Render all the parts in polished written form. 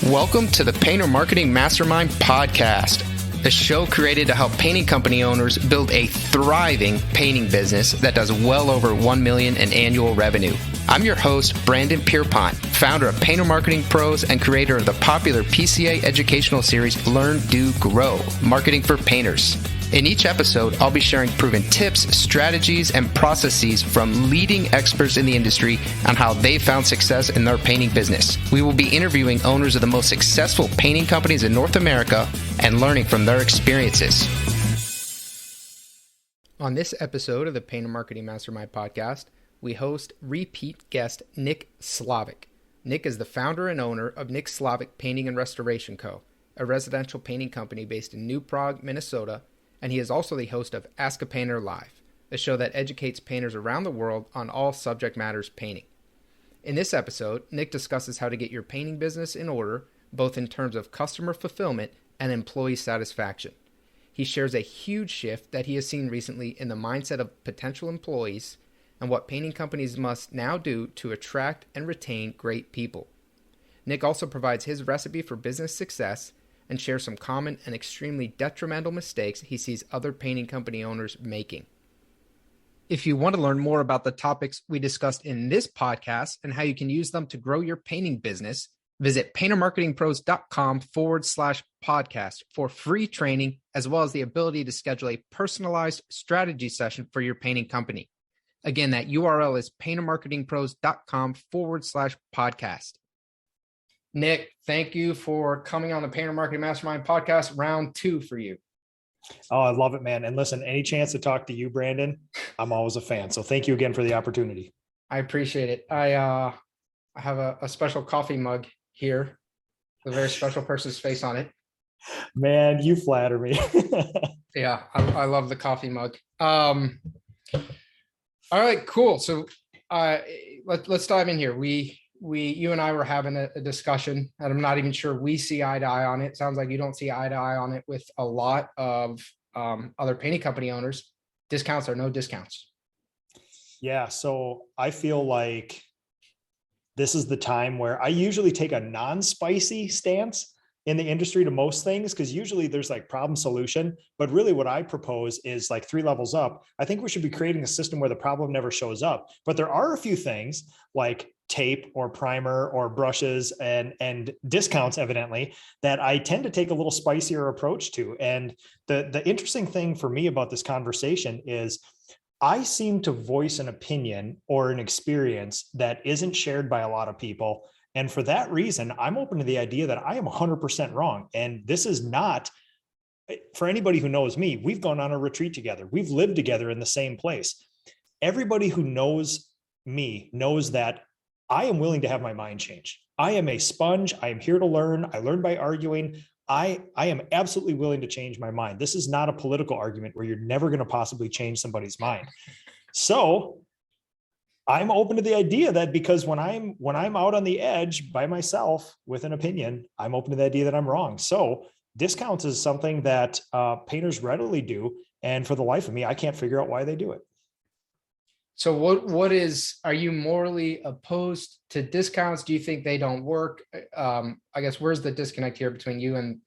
Welcome to the Painter Marketing Mastermind podcast, a show created to help painting company owners build a thriving painting business that does well over $1 million in annual revenue. I'm your host, Brandon Pierpont, founder of Painter Marketing Pros and creator of the popular PCA educational series Learn, Do, Grow, Marketing for Painters. In each episode, I'll be sharing proven tips, strategies, and processes from leading experts in the industry on how they found success in their painting business. We will be interviewing owners of the most successful painting companies in North America and learning from their experiences. On this episode of the Painter Marketing Mastermind podcast, we host repeat guest Nick Slavik. Nick is the founder and owner of Nick Slavik Painting and Restoration Co., a residential painting company based in New Prague, Minnesota, and he is also the host of Ask a Painter Live, a show that educates painters around the world on all subject matters painting. In this episode, Nick discusses how to get your painting business in order, both in terms of customer fulfillment and employee satisfaction. He shares a huge shift that he has seen recently in the mindset of potential employees and what painting companies must now do to attract and retain great people. Nick also provides his recipe for business success and share some common and extremely detrimental mistakes he sees other painting company owners making. If you want to learn more about the topics we discussed in this podcast and how you can use them to grow your painting business, visit paintermarketingpros.com/podcast for free training, as well as the ability to schedule a personalized strategy session for your painting company. Again, that URL is paintermarketingpros.com/podcast. Nick, thank you for coming on the Painter Marketing Mastermind podcast, round 2 for you. Oh, I love it, man. And listen, any chance to talk to you, Brandon, I'm always a fan. So thank you again for the opportunity. I appreciate it. I have a special coffee mug here with a very special person's face on it. Man, you flatter me. Yeah, I love the coffee mug. All right, cool. So let's dive in here. You and I were having a discussion, and I'm not even sure we see eye to eye on it. Sounds like you don't see eye to eye on it with a lot of other painting company owners. Discounts or no discounts? Yeah, so I feel like this is the time where I usually take a non-spicy stance in the industry to most things, because usually there's like problem solution, but really what I propose is like 3 levels up. I think we should be creating a system where the problem never shows up, but there are a few things like tape or primer or brushes and discounts, evidently, that I tend to take a little spicier approach to. And the interesting thing for me about this conversation is I seem to voice an opinion or an experience that isn't shared by a lot of people. And for that reason, I'm open to the idea that I am 100% wrong. And this is not, for anybody who knows me, we've gone on a retreat together. We've lived together in the same place. Everybody who knows me knows that I am willing to have my mind changed. I am a sponge. I am here to learn. I learn by arguing. I am absolutely willing to change my mind. This is not a political argument where you're never going to possibly change somebody's mind. So I'm open to the idea that because when I'm out on the edge by myself with an opinion, I'm open to the idea that I'm wrong. So discounts is something that painters readily do. And for the life of me, I can't figure out why they do it. So are you morally opposed to discounts? Do you think they don't work? I guess where's the disconnect here between you and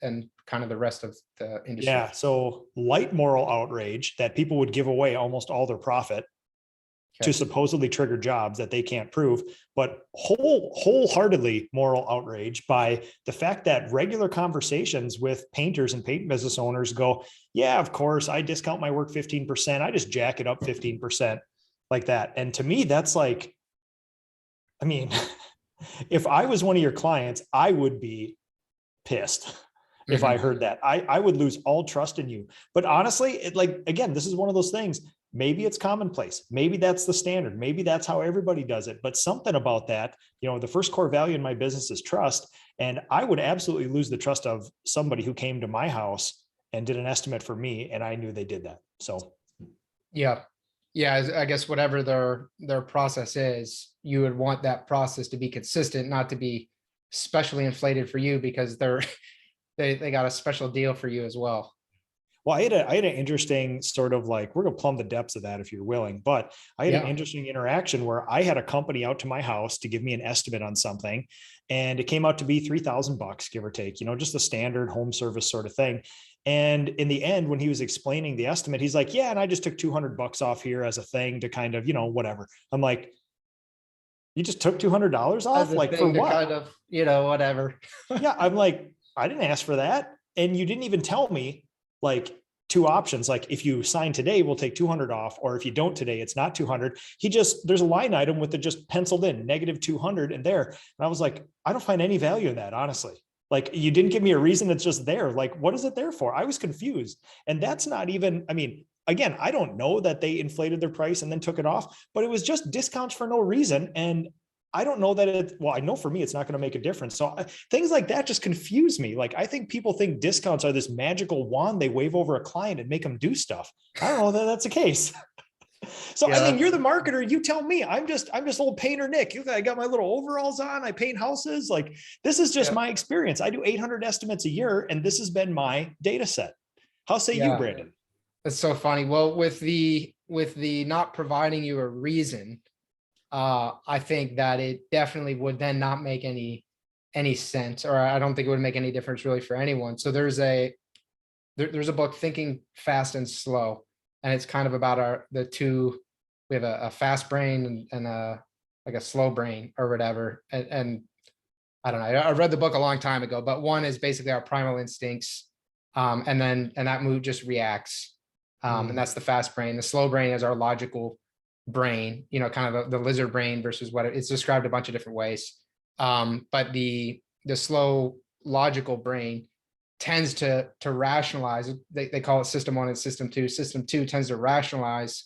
kind of the rest of the industry? Yeah. So light moral outrage that people would give away almost all their profit to supposedly trigger jobs that they can't prove, but wholeheartedly moral outrage by the fact that regular conversations with painters and paint business owners go, yeah, of course, I discount my work 15%. I just jack it up 15%. Like that. And to me, that's like, I mean, if I was one of your clients, I would be pissed if I heard that. I would lose all trust in you. But honestly, again, this is one of those things. Maybe it's commonplace. Maybe that's the standard. Maybe that's how everybody does it. But something about that, the first core value in my business is trust. And I would absolutely lose the trust of somebody who came to my house and did an estimate for me. And I knew they did that. So, yeah. Yeah, I guess whatever their process is, you would want that process to be consistent, not to be specially inflated for you because they got a special deal for you as well. Well, I had an interesting sort of like, we're going to plumb the depths of that if you're willing, but I had an Yeah. interesting interaction where I had a company out to my house to give me an estimate on something. And it came out to be $3,000, give or take, just the standard home service sort of thing. And in the end, when he was explaining the estimate, he's like, yeah, and I just took $200 off here as a thing to kind of, whatever. I'm like, you just took $200 As off? a Like for thing to what? kind of, whatever. Yeah. I'm like, I didn't ask for that. And you didn't even tell me like two options. Like if you sign today, we'll take 200 off. Or if you don't today, it's not 200. There's a line item with it just penciled in negative 200 and there. And I was like, I don't find any value in that, honestly. Like you didn't give me a reason. It's just there. Like, what is it there for? I was confused. And that's not even, I mean, again, I don't know that they inflated their price and then took it off, but it was just discounts for no reason. And I don't know that I know for me, it's not going to make a difference. So things like that just confuse me. Like, I think people think discounts are this magical wand they wave over a client and make them do stuff. I don't know that that's the case. So, I mean, you're the marketer. You tell me. I'm just old painter Nick. I got my little overalls on. I paint houses. Like, this is just my experience. I do 800 estimates a year, and this has been my data set. How say you, Brandon? That's so funny. Well, with the not providing you a reason, I think that it definitely would then not make any sense, or I don't think it would make any difference really for anyone. So there's a book, Thinking Fast and Slow, and it's kind of about the two. We have a fast brain and a like a slow brain or whatever. And I don't know. I read the book a long time ago, but one is basically our primal instincts, and that mood just reacts, and that's the fast brain. The slow brain is our logical brain, kind of the lizard brain versus what it's described a bunch of different ways. But the slow logical brain tends to rationalize. They call it system one and system two. System two tends to rationalize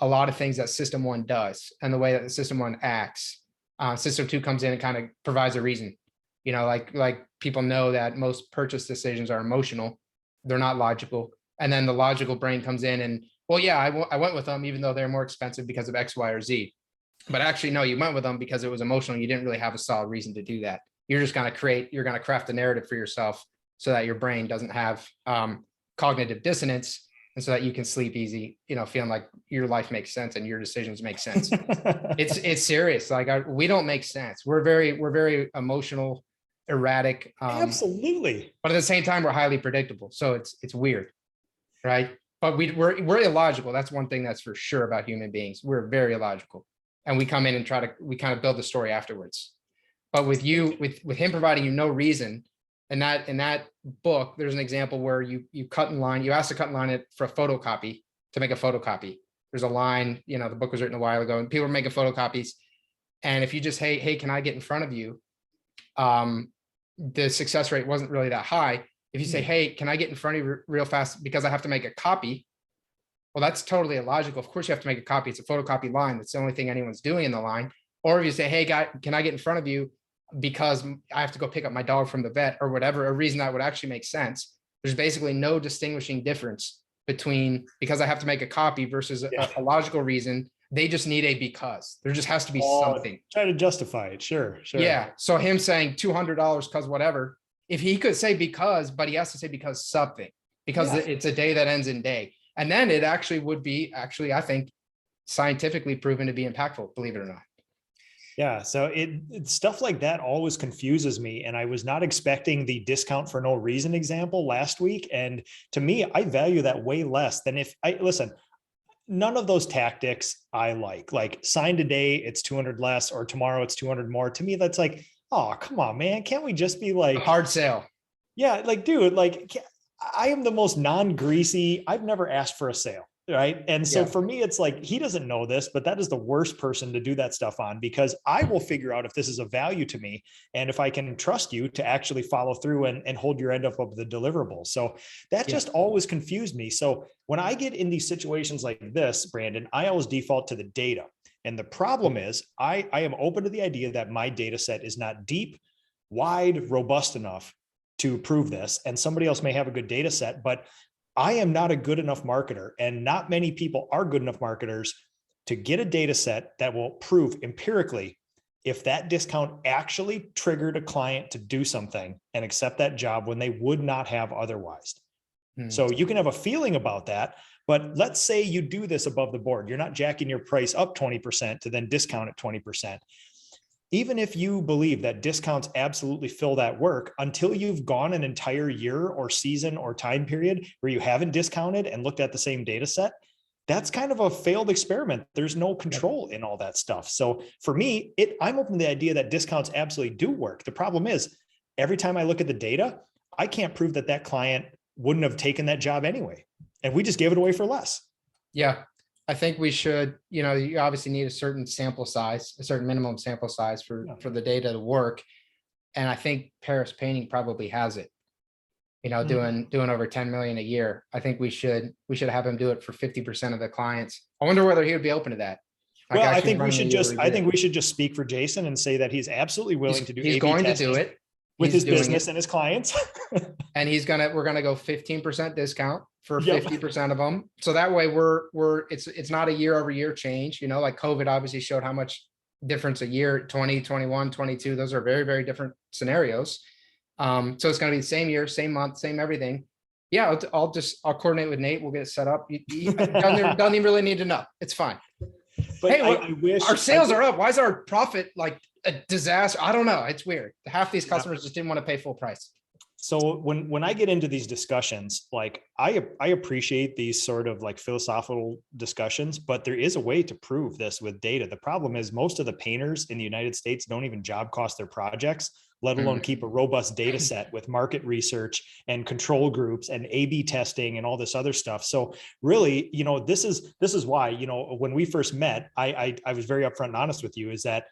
a lot of things that system one does and the way that the system one acts. System two comes in and kind of provides a reason. Like people know that most purchase decisions are emotional; they're not logical. And then the logical brain comes in and, well, yeah, I went with them even though they're more expensive because of X, Y, or Z. But actually, no, you went with them because it was emotional. You didn't really have a solid reason to do that. You're just going to craft a narrative for yourself so that your brain doesn't have cognitive dissonance, and so that you can sleep easy, feeling like your life makes sense and your decisions make sense. It's serious. Like we don't make sense. We're very emotional, erratic. Absolutely. But at the same time, we're highly predictable. So it's weird, right? But we're illogical. That's one thing that's for sure about human beings. We're very illogical, and we come in and we kind of build the story afterwards. But with him providing you no reason, and in that book, there's an example where you cut in line. You ask to cut in line for a photocopy to make a photocopy. There's a line. The book was written a while ago, and people were making photocopies. And if you just hey, can I get in front of you? The success rate wasn't really that high. If you say, hey, can I get in front of you real fast because I have to make a copy? Well, that's totally illogical. Of course you have to make a copy. It's a photocopy line. That's the only thing anyone's doing in the line. Or if you say, hey, guy, can I get in front of you because I have to go pick up my dog from the vet or whatever, a reason that would actually make sense. There's basically no distinguishing difference between because I have to make a copy versus a logical reason. They just need a because. There just has to be something. Try to justify it. Sure. Yeah. So him saying $200 because whatever, if he could say because, but he has to say because something, because it's a day that ends in day. And then it actually would be I think, scientifically proven to be impactful, believe it or not. Yeah. So it stuff like that always confuses me. And I was not expecting the discount for no reason example last week. And to me, I value that way less than listen, none of those tactics I like sign today, it's 200 less, or tomorrow it's 200 more. To me, that's like, oh, come on, man. Can't we just be like a hard sale? Yeah. Like, dude, like I am the most non-greasy. I've never asked for a sale. Right. And so for me, it's like, he doesn't know this, but that is the worst person to do that stuff on, because I will figure out if this is of value to me and if I can trust you to actually follow through and hold your end up of the deliverables. So that just always confused me. So when I get in these situations like this, Brandon, I always default to the data. And the problem is I am open to the idea that my data set is not deep, wide, robust enough to prove this. And somebody else may have a good data set, but I am not a good enough marketer, and not many people are good enough marketers to get a data set that will prove empirically if that discount actually triggered a client to do something and accept that job when they would not have otherwise. So you can have a feeling about that, but let's say you do this above the board. You're not jacking your price up 20% to then discount it 20%. Even if you believe that discounts absolutely fill that work, until you've gone an entire year or season or time period where you haven't discounted and looked at the same data set, that's kind of a failed experiment. There's no control in all that stuff. So for me, I'm open to the idea that discounts absolutely do work. The problem is every time I look at the data, I can't prove that that client wouldn't have taken that job anyway. And we just gave it away for less. Yeah. I think we should, you obviously need a certain sample size, a certain minimum sample size for the data to work. And I think Paris Painting probably has it, doing over 10 million a year. I think we should have him do it for 50% of the clients. I wonder whether he would be open to that. Well, I think we should just speak for Jason and say that he's absolutely willing to do he's going to do it with his business and his clients. And we're going to go 15% discount for 50% of them. So that way it's not a year over year change, like COVID obviously showed how much difference a year, 20, 21, 22, those are very, very different scenarios. So it's going to be the same year, same month, same everything. Yeah. I'll coordinate with Nate. We'll get it set up. He doesn't even really need to know. It's fine. But hey, I wish our sales are up. Why is our profit like a disaster? I don't know. It's weird. Half these customers just didn't want to pay full price. So when I get into these discussions, like I appreciate these sort of like philosophical discussions, but there is a way to prove this with data. The problem is most of the painters in the United States don't even job cost their projects, let alone keep a robust data set with market research and control groups and A/B testing and all this other stuff. So really, this is why, when we first met, I was very upfront and honest with you, is that,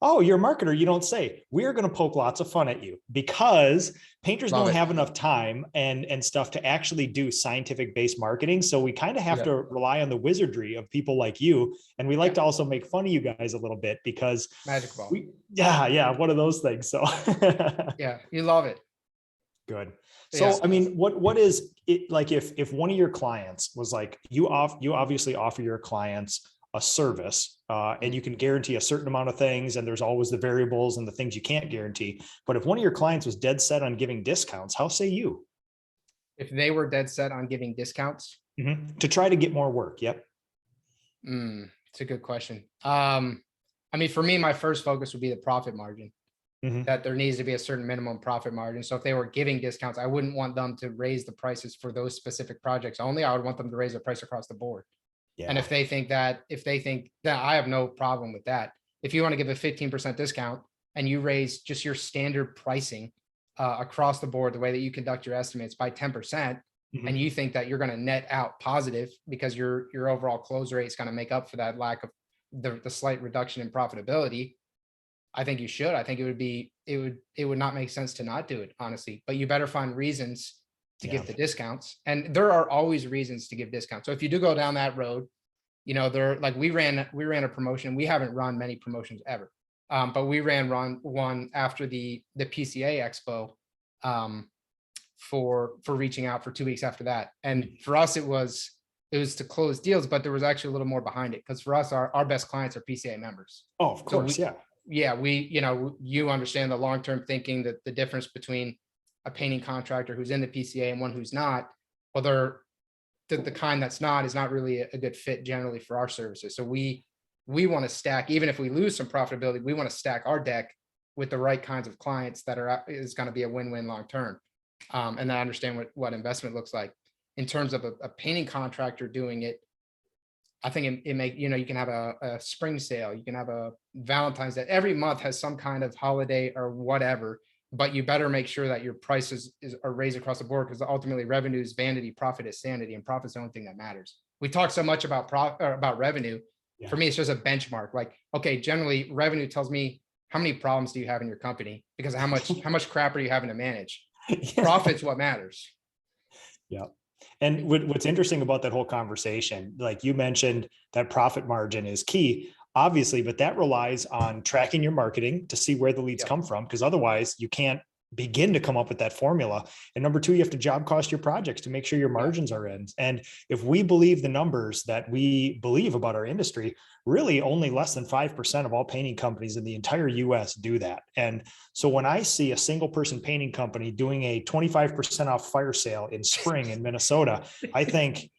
oh, you're a marketer, you don't say. We're going to poke lots of fun at you because painters don't have enough time and stuff to actually do scientific based marketing. So we kind of have to rely on the wizardry of people like you. And we like to also make fun of you guys a little bit because magic ball. One of those things. So yeah, you love it. Good. So, I mean, what is it like if one of your clients was like, you obviously offer your clients a service and you can guarantee a certain amount of things, and there's always the variables and the things you can't guarantee. But if one of your clients was dead set on giving discounts, how say you? If they were dead set on giving discounts to try to get more work. Yep. It's a good question. I mean, for me, my first focus would be the profit margin. That there needs to be a certain minimum profit margin. So if they were giving discounts, I wouldn't want them to raise the prices for those specific projects only. I would want them to raise the price across the board. Yeah. And if they think that, I have no problem with that. If you want to give a 15% discount and you raise just your standard pricing across the board, the way that you conduct your estimates by 10%, and you think that you're going to net out positive because your overall close rate is going to make up for that lack of the slight reduction in profitability, I think you should. I think it would not make sense to not do it, honestly, but you better find reasons to give the discounts. And there are always reasons to give discounts. So if you do go down that road, there, like we ran a promotion. We haven't run many promotions ever. But we ran one after the PCA Expo for reaching out for 2 weeks after that. And for us, it was to close deals, but there was actually a little more behind it. Because for us, our best clients are PCA members. Oh, of course. So you understand the long-term thinking, that the difference between a painting contractor who's in the PCA and one who's not, well, the kind that's not is not really a good fit generally for our services. So we want to stack, even if we lose some profitability, we want to stack our deck with the right kinds of clients that is going to be a win-win long-term. And I understand what investment looks like. In terms of a painting contractor doing it, I think you can have a spring sale, you can have a Valentine's Day. Every month has some kind of holiday or whatever, but you better make sure that your prices are raised across the board, because ultimately revenue is vanity, profit is sanity, and profit's the only thing that matters. We talk so much about revenue. Yeah. For me, it's just a benchmark. Like, okay, generally revenue tells me how many problems do you have in your company, because how much crap are you having to manage? Yeah. Profit's what matters. Yeah. And what's interesting about that whole conversation, like you mentioned, that profit margin is key, obviously, but that relies on tracking your marketing to see where the leads come from, because otherwise you can't begin to come up with that formula. And number two, you have to job cost your projects to make sure your margins are in. And if we believe the numbers that we believe about our industry, really only less than 5% of all painting companies in the entire US do that. And so when I see a single person painting company doing a 25% off fire sale in spring in Minnesota, I think,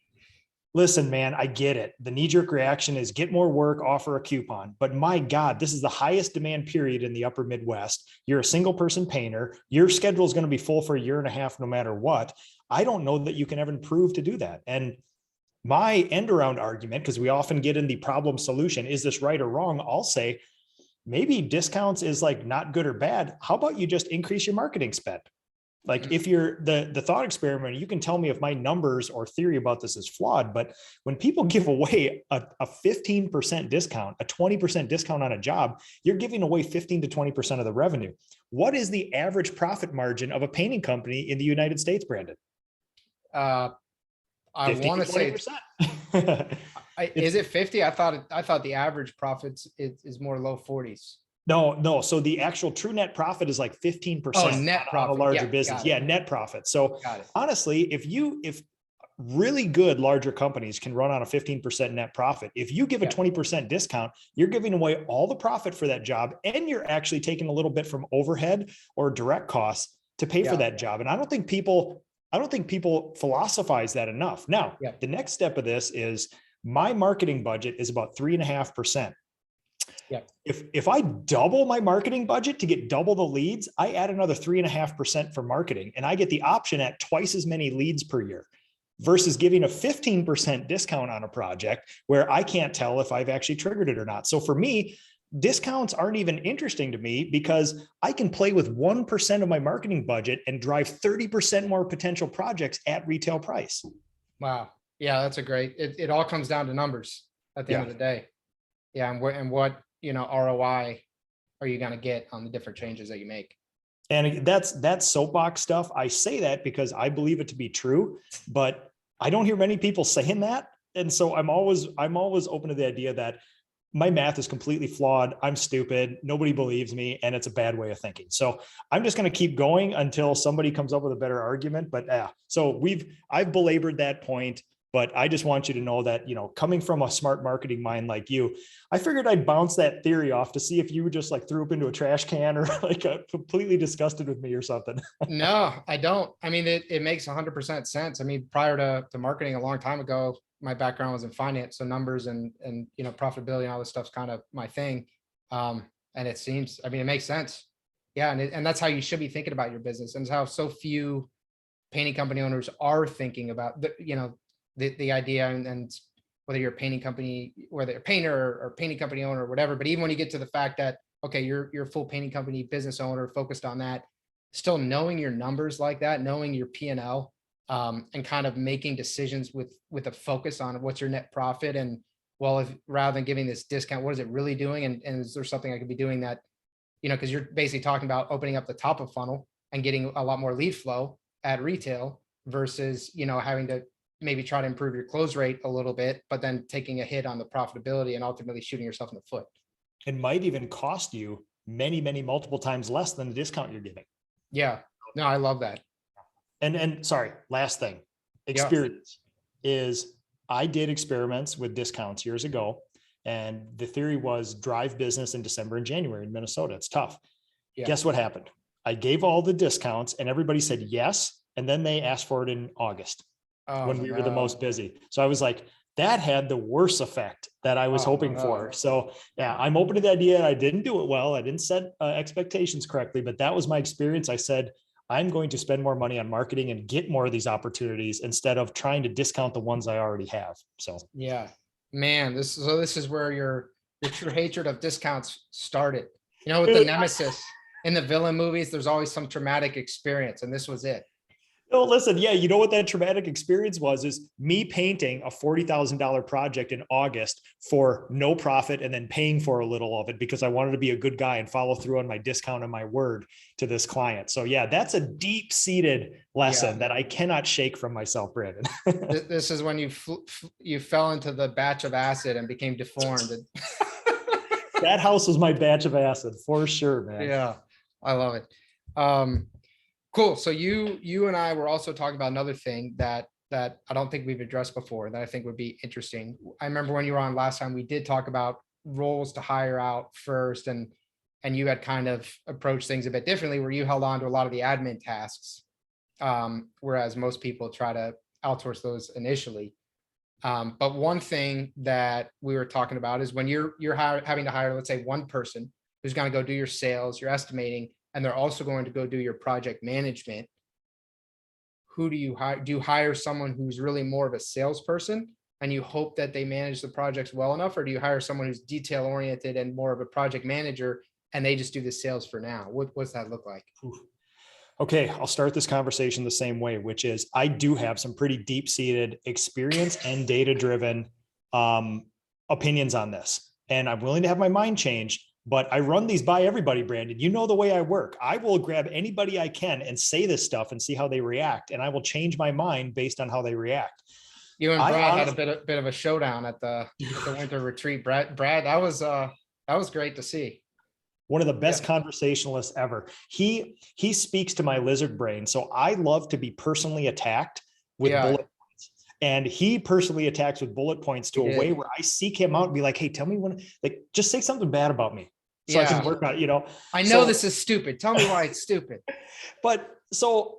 listen, man, I get it. The knee-jerk reaction is get more work, offer a coupon. But my God, this is the highest demand period in the upper Midwest. You're a single person painter. Your schedule is going to be full for a year and a half, no matter what. I don't know that you can ever improve to do that. And my end around argument, because we often get in the problem solution, is this right or wrong? I'll say maybe discounts is like not good or bad. How about you just increase your marketing spend? Like if you're the thought experiment, you can tell me if my numbers or theory about this is flawed, but when people give away a 15% discount, a 20% discount on a job, you're giving away 15 to 20% of the revenue. What is the average profit margin of a painting company in the United States, Brandon? I want to say, is it 50? I thought the average profits is more low 40s. No. So the actual true net profit is like 15% net profit on a larger business. Yeah, net profit. So honestly, if really good larger companies can run on a 15% net profit, if you give a 20% discount, you're giving away all the profit for that job, and you're actually taking a little bit from overhead or direct costs to pay for that job. And I don't think people philosophize that enough. Now, the next step of this is my marketing budget is about 3.5%. If I double my marketing budget to get double the leads, I add another 3.5% for marketing, and I get the option at twice as many leads per year versus giving a 15% discount on a project where I can't tell if I've actually triggered it or not. So for me, discounts aren't even interesting to me because I can play with 1% of my marketing budget and drive 30% more potential projects at retail price. Wow. Yeah, that's it all comes down to numbers at the end of the day. Yeah. And what, ROI are you going to get on the different changes that you make? And that's soapbox stuff. I say that because I believe it to be true, but I don't hear many people saying that. And so I'm always open to the idea that my math is completely flawed. I'm stupid. Nobody believes me. And it's a bad way of thinking. So I'm just going to keep going until somebody comes up with a better argument. But so I've belabored that point. But I just want you to know that, coming from a smart marketing mind like you, I figured I'd bounce that theory off to see if you would just like threw up into a trash can or like completely disgusted with me or something. No, I don't. I mean, it makes 100% sense. I mean, prior to marketing a long time ago, my background was in finance. So numbers and profitability and all this stuff's kind of my thing. And it makes sense. Yeah. And that's how you should be thinking about your business, and it's how so few painting company owners are thinking about the idea, and whether you're a painting company, whether you're a painter or painting company owner or whatever. But even when you get to the fact that, okay, you're a full painting company business owner focused on that, still knowing your numbers like that, knowing your P&L, and kind of making decisions with a focus on what's your net profit. And if rather than giving this discount, what is it really doing? And is there something I could be doing that, because you're basically talking about opening up the top of funnel and getting a lot more lead flow at retail versus, having to maybe try to improve your close rate a little bit, but then taking a hit on the profitability and ultimately shooting yourself in the foot. It might even cost you many, many multiple times less than the discount you're giving. Yeah, no, I love that. And sorry, last thing, experience is I did experiments with discounts years ago. And the theory was drive business in December and January in Minnesota. It's tough. Yeah. Guess what happened? I gave all the discounts and everybody said yes. And then they asked for it in August. When we were the most busy. So I was like, that had the worst effect that I was hoping for. So yeah, I'm open to the idea. I didn't do it well. I didn't set expectations correctly, but that was my experience. I said, I'm going to spend more money on marketing and get more of these opportunities instead of trying to discount the ones I already have. So yeah, man, this is where your true hatred of discounts started. With the nemesis in the villain movies, there's always some traumatic experience, and this was it. No, listen, yeah, you know what that traumatic experience was, is me painting a $40,000 project in August for no profit and then paying for a little of it because I wanted to be a good guy and follow through on my discount and my word to this client. So yeah, that's a deep-seated lesson that I cannot shake from myself, Brandon. This is when you fell into the batch of acid and became deformed. That house was my batch of acid for sure, man. Yeah, I love it. Cool. So you and I were also talking about another thing that I don't think we've addressed before that I think would be interesting. I remember when you were on last time, we did talk about roles to hire out first, and you had kind of approached things a bit differently, where you held on to a lot of the admin tasks, whereas most people try to outsource those initially. But one thing that we were talking about is when you're having to hire, let's say, one person who's going to go do your sales, your estimating, and they're also going to go do your project management. Who do you hire? Do you hire someone who's really more of a salesperson and you hope that they manage the projects well enough, or do you hire someone who's detail oriented and more of a project manager and they just do the sales for now? What's that look like? Okay, I'll start this conversation the same way, which is I do have some pretty deep-seated experience and data-driven opinions on this. And I'm willing to have my mind changed, but I run these by everybody, Brandon. You know the way I work. I will grab anybody I can and say this stuff and see how they react. And I will change my mind based on how they react. You and Brad had a bit of a showdown at the winter retreat. Brad, that was great to see. One of the best conversationalists ever. He speaks to my lizard brain. So I love to be personally attacked with bullet points. And he personally attacks with bullet points to a way where I seek him out and be like, hey, tell me when, like, just say something bad about me so I can work on it, I know this is stupid. Tell me why it's stupid. But so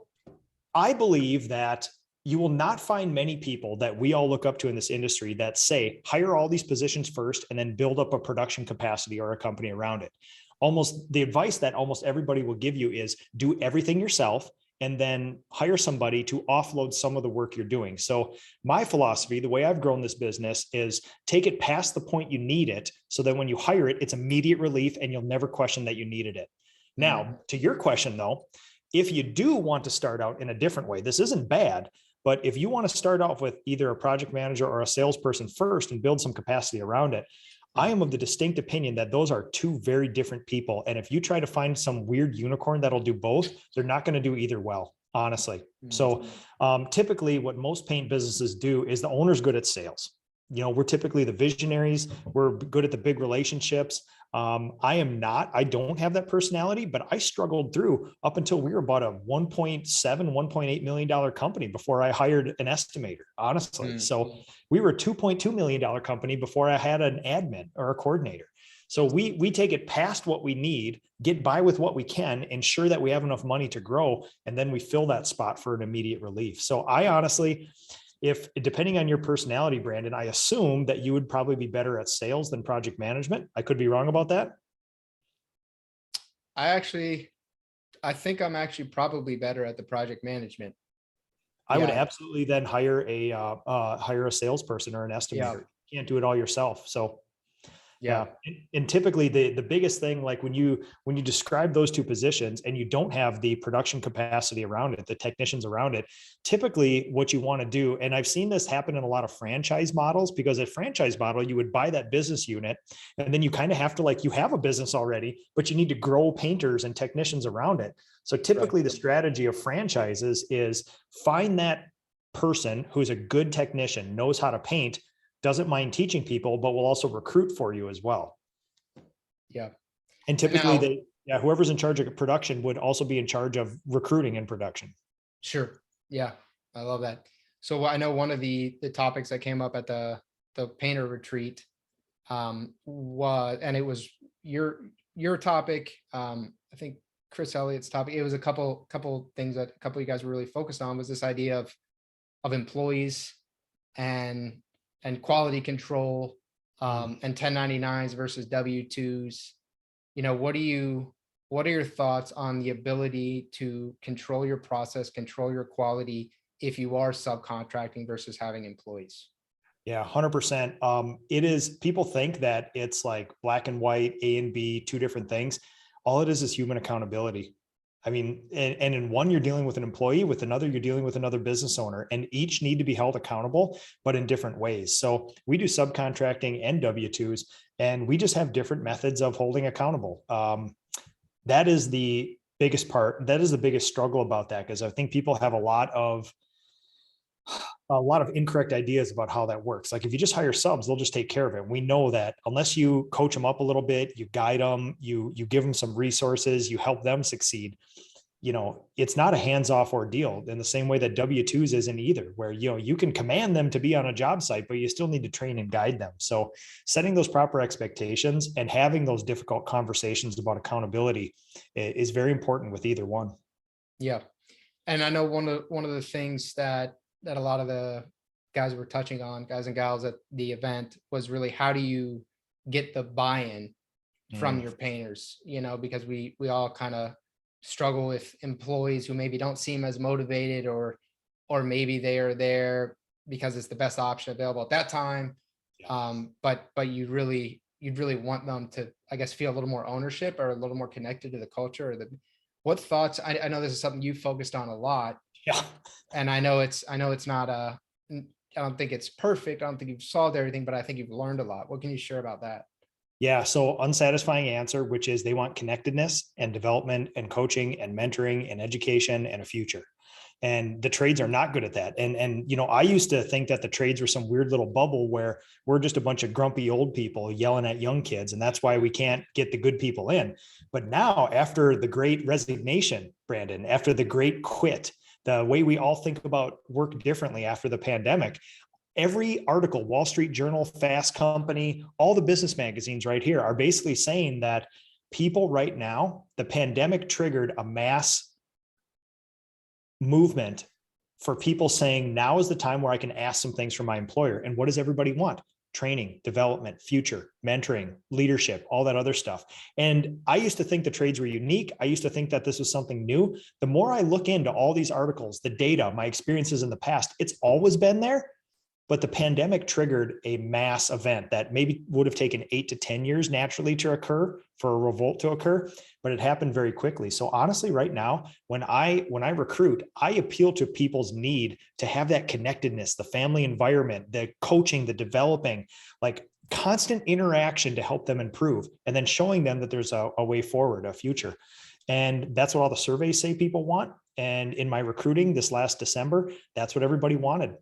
I believe that you will not find many people that we all look up to in this industry that say, hire all these positions first and then build up a production capacity or a company around it. Almost the advice that almost everybody will give you is do everything yourself and then hire somebody to offload some of the work you're doing. So my philosophy, the way I've grown this business, is take it past the point you need it so that when you hire it, it's immediate relief and you'll never question that you needed it. Now, to your question though, if you do want to start out in a different way, this isn't bad, but if you want to start off with either a project manager or a salesperson first and build some capacity around it, I am of the distinct opinion that those are two very different people. And if you try to find some weird unicorn that'll do both, they're not going to do either well, honestly. So typically what most paint businesses do is the owner's good at sales. We're typically the visionaries. We're good at the big relationships. I don't have that personality, but I struggled through up until we were about a $1.7 million company before I hired an estimator, honestly. So we were a $2.2 million company before I had an admin or a coordinator. So we take it past what we need, get by with what we can, ensure that we have enough money to grow, and then we fill that spot for an immediate relief. So I honestly, depending on your personality, Brandon, I assume that you would probably be better at sales than project management. I could be wrong about that. I think I'm actually probably better at the project management. I would absolutely then hire a salesperson or an estimator. You can't do it all yourself. So yeah. And typically the biggest thing, like when you describe those two positions and you don't have the production capacity around it, the technicians around it, typically what you want to do, and I've seen this happen in a lot of franchise models, because a franchise model, you would buy that business unit and then you kind of have to, you have a business already, but you need to grow painters and technicians around it. So typically the strategy of franchises is find that person who's a good technician, knows how to paint, doesn't mind teaching people, but will also recruit for you as well. Yeah. And typically whoever's in charge of production would also be in charge of recruiting and production. Sure. Yeah. I love that. So I know one of the topics that came up at the painter retreat and it was your topic. I think Chris Elliott's topic. It was a couple things that a couple of you guys were really focused on, was this idea of employees and quality control, and 1099s versus W-2s. What are your thoughts on the ability to control your process, control your quality if you are subcontracting versus having employees? Yeah, 100%. It is, people think that it's like black and white, A and B, two different things. All it is human accountability. I mean, and in one, you're dealing with an employee, with another, you're dealing with another business owner, and each need to be held accountable, but in different ways. So we do subcontracting and W-2s, and we just have different methods of holding accountable. That is the biggest part. That is the biggest struggle about that, because I think people have a lot of incorrect ideas about how that works. Like if you just hire subs, they'll just take care of it. We know that unless you coach them up a little bit, you guide them, you give them some resources, you help them succeed, it's not a hands-off ordeal in the same way that W-2s isn't either, where, you can command them to be on a job site, but you still need to train and guide them. So setting those proper expectations and having those difficult conversations about accountability is very important with either one. Yeah. And I know one of the things that a lot of the guys were touching on, guys and gals at the event, was really how do you get the buy-in from your painters, because we all kind of struggle with employees who maybe don't seem as motivated, or maybe they are there because it's the best option available at that time. But you'd really want them to, I guess, feel a little more ownership or a little more connected to the culture. Or what thoughts? I know this is something you focused on a lot. Yeah. And I know it's not I don't think it's perfect. I don't think you've solved everything, but I think you've learned a lot. What can you share about that? Yeah. So unsatisfying answer, which is they want connectedness and development and coaching and mentoring and education and a future. And the trades are not good at that. And I used to think that the trades were some weird little bubble where we're just a bunch of grumpy old people yelling at young kids. And that's why we can't get the good people in. But now, after the great resignation, Brandon, after the great quit, the way we all think about work differently after the pandemic, every article, Wall Street Journal, Fast Company, all the business magazines right here are basically saying that people right now, the pandemic triggered a mass movement for people saying, now is the time where I can ask some things from my employer. And what does everybody want? Training, development, future, mentoring, leadership, all that other stuff. And I used to think the trades were unique. I used to think that this was something new. The more I look into all these articles, the data, my experiences in the past, it's always been there. But the pandemic triggered a mass event that maybe would have taken 8 to 10 years naturally to occur, for a revolt to occur, but it happened very quickly. So honestly, right now, when I recruit, I appeal to people's need to have that connectedness, the family environment, the coaching, the developing, like constant interaction to help them improve, and then showing them that there's a way forward, a future. And that's what all the surveys say people want. And in my recruiting this last December, that's what everybody wanted.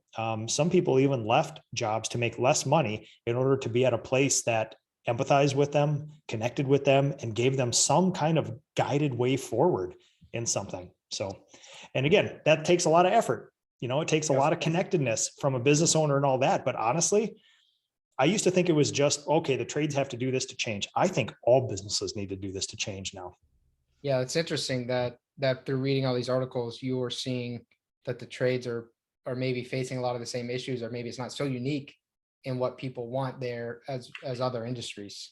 Some people even left jobs to make less money in order to be at a place that empathized with them, connected with them, and gave them some kind of guided way forward in something. So, and again, that takes a lot of effort. It takes a lot of connectedness from a business owner and all that. But honestly, I used to think it was just, okay, the trades have to do this to change. I think all businesses need to do this to change now. Yeah, it's interesting that through reading all these articles, you are seeing that the trades are maybe facing a lot of the same issues, or maybe it's not so unique in what people want there as other industries.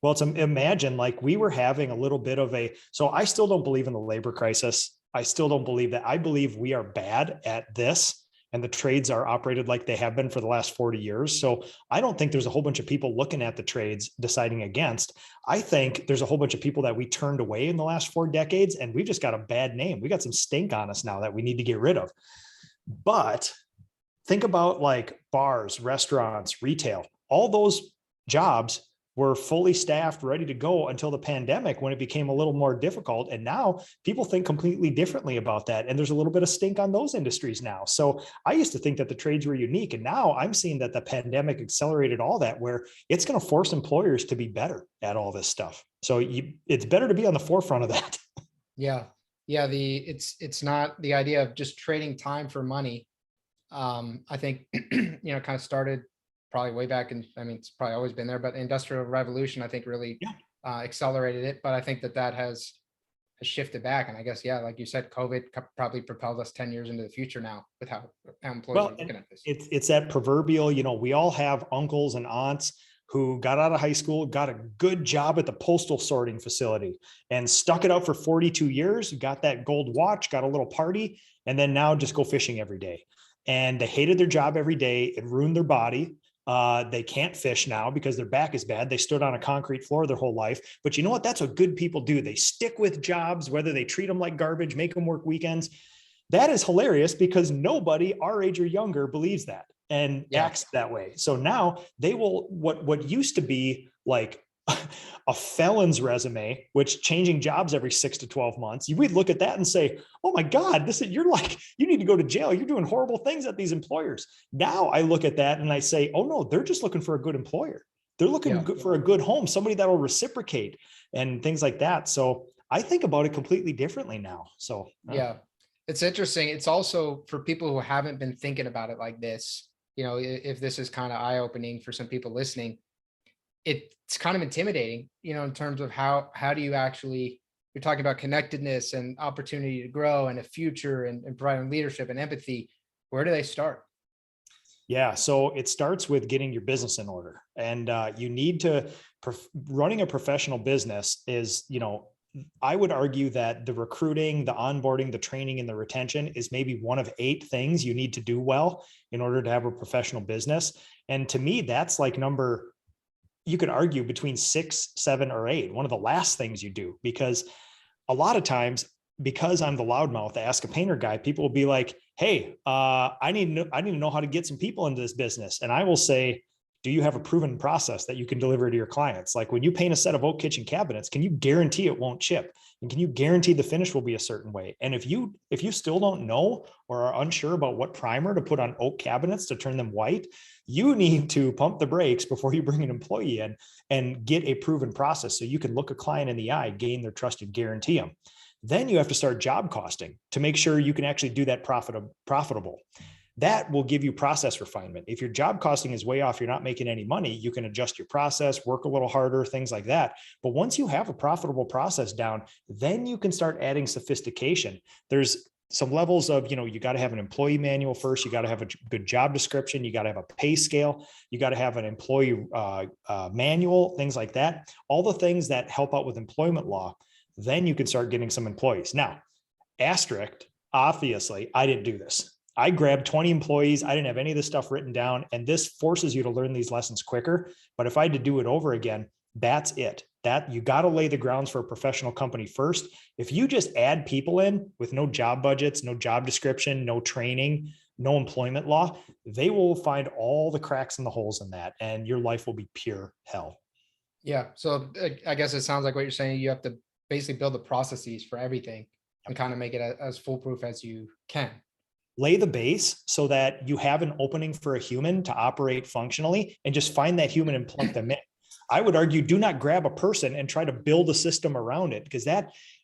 Well, it's imagine like we were having a little bit of so I still don't believe in the labor crisis. I still don't believe that. I believe we are bad at this, and the trades are operated like they have been for the last 40 years. So I don't think there's a whole bunch of people looking at the trades deciding against. I think there's a whole bunch of people that we turned away in the last 4 decades, and we've just got a bad name. We got some stink on us now that we need to get rid of. But think about like bars, restaurants, retail, all those jobs were fully staffed, ready to go until the pandemic, when it became a little more difficult. And now people think completely differently about that. And there's a little bit of stink on those industries now. So I used to think that the trades were unique. And now I'm seeing that the pandemic accelerated all that, where it's going to force employers to be better at all this stuff. So it's better to be on the forefront of that. Yeah. Yeah. It's not the idea of just trading time for money. I think, kind of started probably way back in, it's probably always been there, but the Industrial Revolution, I think, really accelerated it. But I think that has shifted back. And I guess, like you said, COVID probably propelled us 10 years into the future now with how employees are looking at this. It's that proverbial, we all have uncles and aunts who got out of high school, got a good job at the postal sorting facility and stuck it out for 42 years, got that gold watch, got a little party, and then now just go fishing every day. And they hated their job every day. It ruined their body. They can't fish now because their back is bad. They stood on a concrete floor their whole life. But you know what? That's what good people do. They stick with jobs, whether they treat them like garbage, make them work weekends. That is hilarious because nobody our age or younger believes that and acts that way. So now they will, what used to be like a felon's resume, which changing jobs every 6 to 12 months, we'd look at that and say, oh my God, you're like, you need to go to jail. You're doing horrible things at these employers. Now I look at that and I say, oh no, they're just looking for a good employer. They're looking for a good home, somebody that will reciprocate and things like that. So I think about it completely differently now. So Yeah, it's interesting. It's also for people who haven't been thinking about it like this, if this is kind of eye-opening for some people listening, it's kind of intimidating, in terms of how do you actually, you're talking about connectedness and opportunity to grow and a future and providing leadership and empathy. Where do they start? yeah, so it starts with getting your business in order, and you need to running a professional business is, I would argue that the recruiting, the onboarding, the training, and the retention is maybe one of 8 things you need to do well in order to have a professional business. And to me, that's like number, you could argue between 6, 7, or 8, one of the last things you do, because a lot of times, because I'm the loudmouth, Ask a Painter guy, people will be like, hey, I need to know how to get some people into this business. And I will say, do you have a proven process that you can deliver to your clients? Like when you paint a set of oak kitchen cabinets, can you guarantee it won't chip? And can you guarantee the finish will be a certain way? And if you still don't know or are unsure about what primer to put on oak cabinets to turn them white, you need to pump the brakes before you bring an employee in and get a proven process so you can look a client in the eye, gain their trust, and guarantee them. Then you have to start job costing to make sure you can actually do that profitable. That will give you process refinement. If your job costing is way off, you're not making any money, you can adjust your process, work a little harder, things like that. But once you have a profitable process down, then you can start adding sophistication. There's some levels of, you got to have an employee manual first. You got to have a good job description. You got to have a pay scale. You got to have an employee manual, things like that. All the things that help out with employment law. Then you can start getting some employees. Now, asterisk, obviously, I didn't do this. I grabbed 20 employees. I didn't have any of this stuff written down. And this forces you to learn these lessons quicker. But if I had to do it over again, that's it. That you got to lay the grounds for a professional company first. If you just add people in with no job budgets, no job description, no training, no employment law, they will find all the cracks and the holes in that. And your life will be pure hell. Yeah. So I guess it sounds like what you're saying, you have to basically build the processes for everything and kind of make it as foolproof as you can. Lay the base so that you have an opening for a human to operate functionally, and just find that human and plug them in. I would argue, do not grab a person and try to build a system around it, because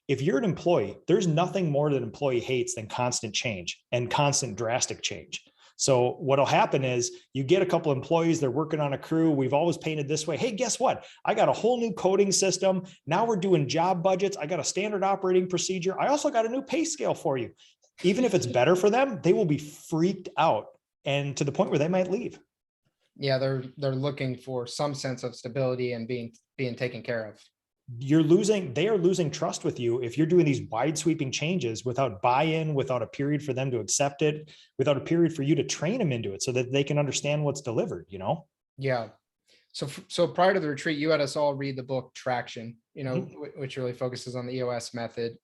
if you're an employee, there's nothing more that an employee hates than constant change and constant drastic change. So what'll happen is you get a couple of employees, they're working on a crew. We've always painted this way. Hey, guess what? I got a whole new coding system. Now we're doing job budgets. I got a standard operating procedure. I also got a new pay scale for you. Even if it's better for them, they will be freaked out, and to the point where they might leave. Yeah, they're looking for some sense of stability and being taken care of. They are losing trust with you if you're doing these wide sweeping changes without buy-in, without a period for them to accept it, without a period for you to train them into it so that they can understand what's delivered, Yeah. So prior to the retreat, you had us all read the book Traction, which really focuses on the EOS method.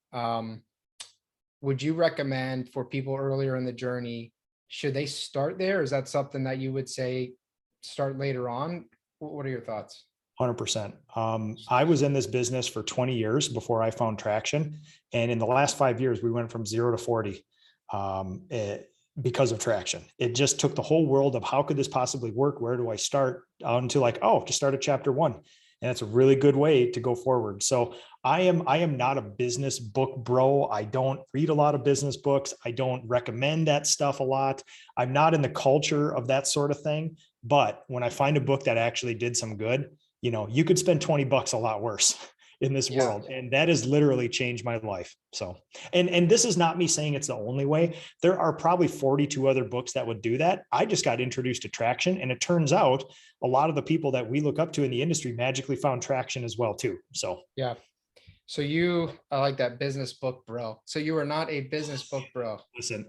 Would you recommend for people earlier in the journey, should they start there? Is that something that you would say start later on? What are your thoughts? 100%. I was in this business for 20 years before I found Traction. And in the last 5 years, we went from 0 to 40 because of Traction. It just took the whole world of how could this possibly work? Where do I start? To like, just start at chapter 1. And it's a really good way to go forward. So I am not a business book bro. I don't read a lot of business books. I don't recommend that stuff a lot. I'm not in the culture of that sort of thing. But when I find a book that actually did some good, you could spend $20 a lot worse in this world. And that has literally changed my life. So, and this is not me saying it's the only way. There are probably 42 other books that would do that. I just got introduced to Traction, and it turns out a lot of the people that we look up to in the industry magically found Traction as well too. So, yeah. So I like that, business book bro. So you are not a business book bro. Listen,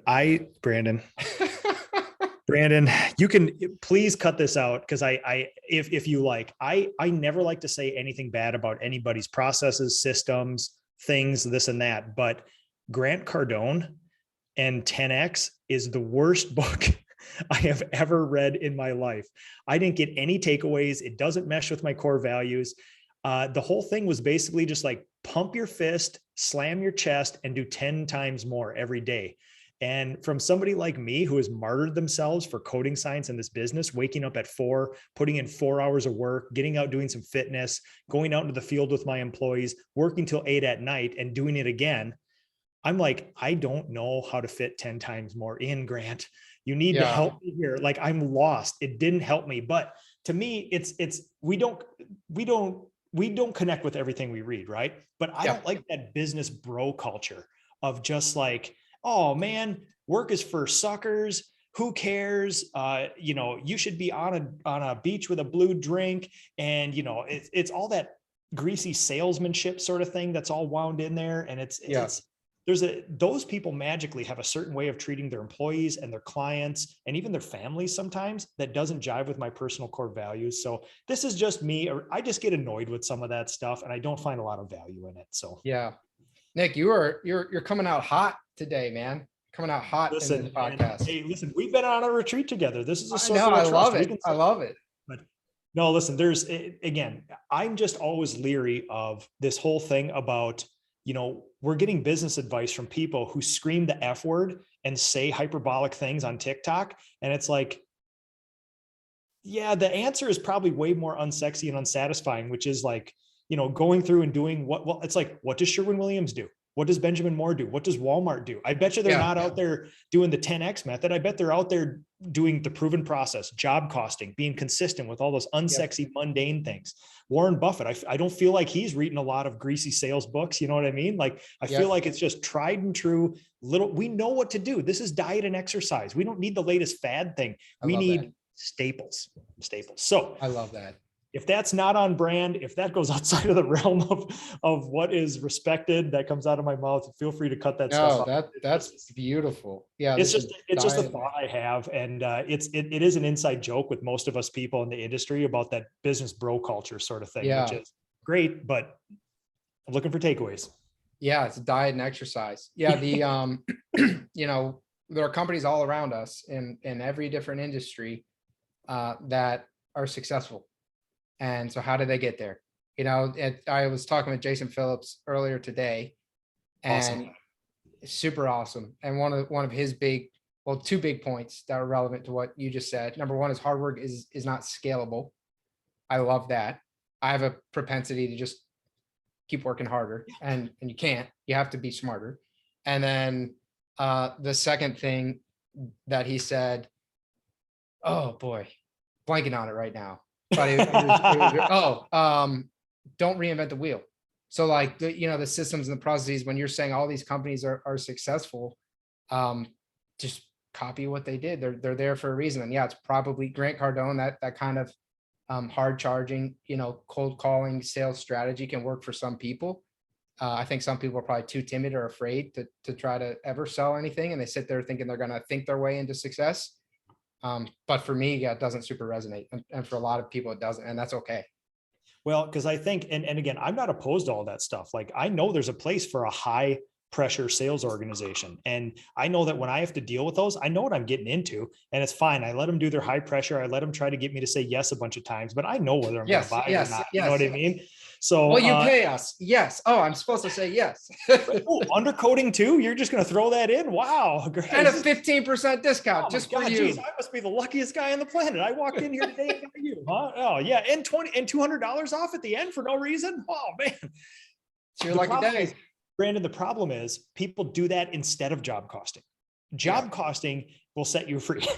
Brandon, you can please cut this out, because if you like, I never like to say anything bad about anybody's processes, systems, things, this and that. But Grant Cardone and 10X is the worst book I have ever read in my life. I didn't get any takeaways. It doesn't mesh with my core values. The whole thing was basically just like pump your fist, slam your chest, and do 10 times more every day. And from somebody like me who has martyred themselves for coding science in this business, waking up at 4, putting in 4 hours of work, getting out, doing some fitness, going out into the field with my employees, working till 8 at night and doing it again. I'm like, I don't know how to fit 10 times more in, Grant. You need to help me here. Like, I'm lost. It didn't help me. But to me, we don't connect with everything we read, right? But I don't like that business bro culture of just like, oh man, work is for suckers. Who cares? You should be on a beach with a blue drink, and it's all that greasy salesmanship sort of thing that's all wound in there. And those people magically have a certain way of treating their employees and their clients and even their families sometimes that doesn't jive with my personal core values. So this is just me. I just get annoyed with some of that stuff and I don't find a lot of value in it. So yeah, Nick, you're coming out hot today, man. Coming out hot in the podcast. Hey, listen, we've been on a retreat together. This is a circle of trust. I love it. But no, listen, again, I'm just always leery of this whole thing about, we're getting business advice from people who scream the F word and say hyperbolic things on TikTok. And it's like, yeah, the answer is probably way more unsexy and unsatisfying, which is like, going through and doing it's like, what does Sherwin-Williams do? What does Benjamin Moore do? What does Walmart do? I bet you they're not out there doing the 10X method. I bet they're out there doing the proven process, job costing, being consistent with all those unsexy, mundane things. Warren Buffett, I don't feel like he's reading a lot of greasy sales books. You know what I mean? Like, I feel like it's just tried and true. We know what to do. This is diet and exercise. We don't need the latest fad thing. We need staples. So I love that. If that's not on brand, if that goes outside of the realm of what is respected, that comes out of my mouth, feel free to cut that stuff out. That's beautiful. Yeah. It's just a thought I have. And it is an inside joke with most of us people in the industry about that business bro culture sort of thing, which is great, but I'm looking for takeaways. Yeah. It's diet and exercise. Yeah. There are companies all around us in every different industry that are successful. And so how did they get there? I was talking with Jason Phillips earlier today, and super awesome. And one of his two big points that are relevant to what you just said. Number one is hard work is not scalable. I love that. I have a propensity to just keep working harder, and you can't. You have to be smarter. And then the second thing that he said, oh boy, blanking on it right now. But don't reinvent the wheel. So like the systems and the processes, when you're saying all these companies are successful, just copy what they did. They're there for a reason. And it's probably Grant Cardone, that kind of hard charging, cold calling sales strategy can work for some people. I think some people are probably too timid or afraid to try to ever sell anything. And they sit there thinking they're going to think their way into success. But for me, it doesn't super resonate. And for a lot of people, it doesn't. And that's okay. Well, because I think, and again, I'm not opposed to all that stuff. Like, I know there's a place for a high pressure sales organization. And I know that when I have to deal with those, I know what I'm getting into, and it's fine. I let them do their high pressure. I let them try to get me to say yes a bunch of times, but I know whether I'm going to buy or not. You know what I mean? So, well, you pay us. Yes. Oh, I'm supposed to say yes. Undercoding too. You're just going to throw that in. Wow. Great. And a 15% discount just for you. Geez, I must be the luckiest guy on the planet. I walked in here today and got you, huh? Oh yeah. And $200 off at the end for no reason. Oh man. So you're lucky day. Brandon, the problem is people do that instead of job costing. Job costing will set you free.